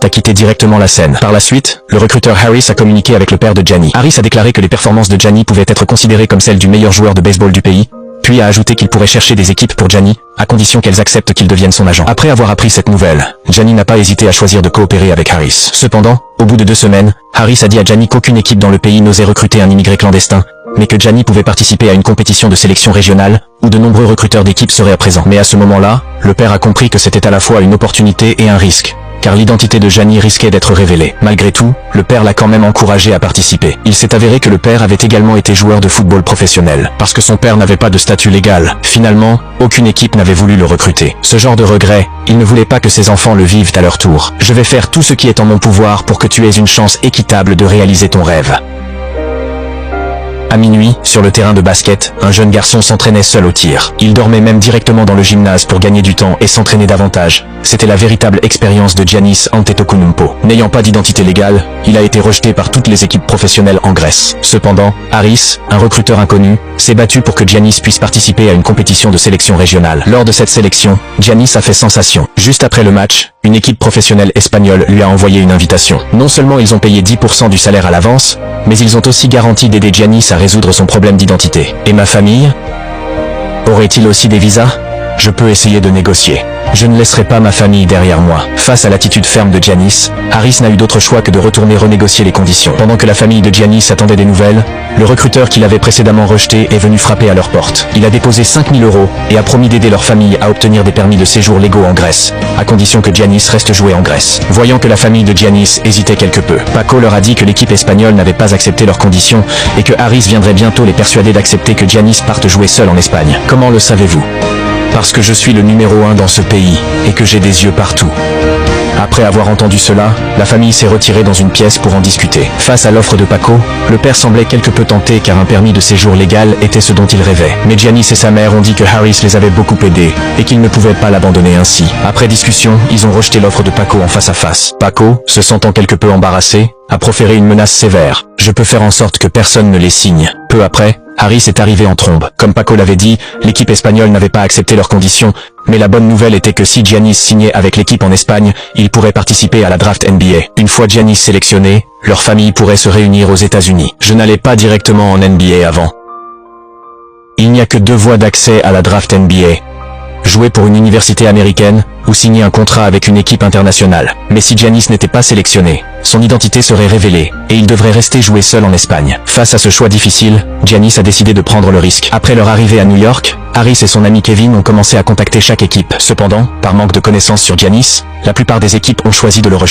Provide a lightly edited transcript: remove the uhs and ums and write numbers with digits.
a quitté directement la scène. Par la suite, le recruteur Harris a communiqué avec le père de Gianni. Harris a déclaré que les performances de Gianni pouvaient être considérées comme celles du meilleur joueur de baseball du pays, puis a ajouté qu'il pourrait chercher des équipes pour Gianni, à condition qu'elles acceptent qu'il devienne son agent. Après avoir appris cette nouvelle, Gianni n'a pas hésité à choisir de coopérer avec Harris. Cependant, au bout de 2 semaines, Harris a dit à Gianni qu'aucune équipe dans le pays n'osait recruter un immigré clandestin, mais que Gianni pouvait participer à une compétition de sélection régionale, où de nombreux recruteurs d'équipes seraient présents. Mais à ce moment-là, le père a compris que c'était à la fois une opportunité et un risque, car l'identité de Gianni risquait d'être révélée. Malgré tout, le père l'a quand même encouragé à participer. Il s'est avéré que le père avait également été joueur de football professionnel. Parce que son père n'avait pas de statut légal, finalement, aucune équipe n'avait voulu le recruter. Ce genre de regret, il ne voulait pas que ses enfants le vivent à leur tour. Je vais faire tout ce qui est en mon pouvoir pour que tu aies une chance équitable de réaliser ton rêve. À minuit, sur le terrain de basket, un jeune garçon s'entraînait seul au tir. Il dormait même directement dans le gymnase pour gagner du temps et s'entraîner davantage. C'était la véritable expérience de Giannis Antetokounmpo. N'ayant pas d'identité légale, il a été rejeté par toutes les équipes professionnelles en Grèce. Cependant, Harris, un recruteur inconnu, s'est battu pour que Giannis puisse participer à une compétition de sélection régionale. Lors de cette sélection, Giannis a fait sensation. Juste après le match, une équipe professionnelle espagnole lui a envoyé une invitation. Non seulement ils ont payé 10% du salaire à l'avance, mais ils ont aussi garanti d'aider Giannis à résoudre son problème d'identité. Et ma famille? Aurait-il aussi des visas? Je peux essayer de négocier. Je ne laisserai pas ma famille derrière moi. Face à l'attitude ferme de Giannis, Harris n'a eu d'autre choix que de retourner renégocier les conditions. Pendant que la famille de Giannis attendait des nouvelles, le recruteur qui l'avait précédemment rejeté est venu frapper à leur porte. Il a déposé 5 000 € et a promis d'aider leur famille à obtenir des permis de séjour légaux en Grèce, à condition que Giannis reste jouer en Grèce. Voyant que la famille de Giannis hésitait quelque peu, Paco leur a dit que l'équipe espagnole n'avait pas accepté leurs conditions et que Harris viendrait bientôt les persuader d'accepter que Giannis parte jouer seul en Espagne. Comment le savez-vous? Parce que je suis le numéro 1 dans ce pays, et que j'ai des yeux partout. Après avoir entendu cela, la famille s'est retirée dans une pièce pour en discuter. Face à l'offre de Paco, le père semblait quelque peu tenté car un permis de séjour légal était ce dont il rêvait. Mais Giannis et sa mère ont dit que Harris les avait beaucoup aidés, et qu'ils ne pouvaient pas l'abandonner ainsi. Après discussion, ils ont rejeté l'offre de Paco en face à face. Paco, se sentant quelque peu embarrassé, a proféré une menace sévère. Je peux faire en sorte que personne ne les signe. Peu après, Harris est arrivé en trombe. Comme Paco l'avait dit, l'équipe espagnole n'avait pas accepté leurs conditions, mais la bonne nouvelle était que si Giannis signait avec l'équipe en Espagne, il pourrait participer à la draft NBA. Une fois Giannis sélectionné, leur famille pourrait se réunir aux États-Unis. Je n'allais pas directement en NBA avant. Il n'y a que 2 voies d'accès à la draft NBA. Jouer pour une université américaine, ou signer un contrat avec une équipe internationale. Mais si Giannis n'était pas sélectionné, son identité serait révélée, et il devrait rester jouer seul en Espagne. Face à ce choix difficile, Giannis a décidé de prendre le risque. Après leur arrivée à New York, Harris et son ami Kevin ont commencé à contacter chaque équipe. Cependant, par manque de connaissances sur Giannis, la plupart des équipes ont choisi de le rejeter.